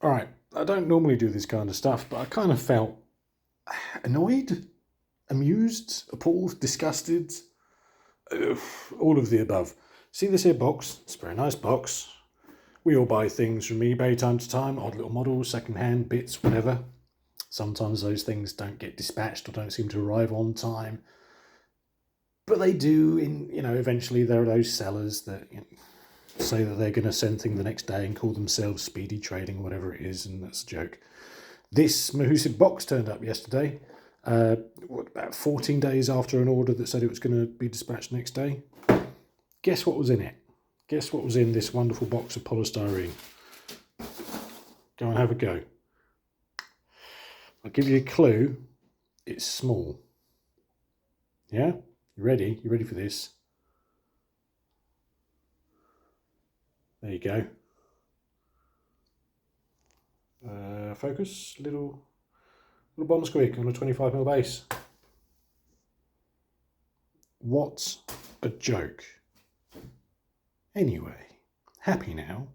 All right, I don't normally do this kind of stuff, but I kind of felt annoyed, amused, appalled, disgusted, all of the above. See this here box? It's a very nice box. We all buy things from eBay time to time, odd little models, second-hand bits, whatever. Sometimes those things don't get dispatched or don't seem to arrive on time. But they do, eventually there are those sellers that say that they're going to send things the next day and call themselves speedy trading, whatever it is, and that's a joke. This Mahusid box turned up yesterday, about 14 days after an order that said it was going to be dispatched next day. Guess what was in it? Guess what was in this wonderful box of polystyrene? Go and have a go. I'll give you a clue. It's small. Yeah? You ready? You ready for this? There you go. Focus. Little bomb squeak on a 25mm base. What a joke. Anyway, happy now.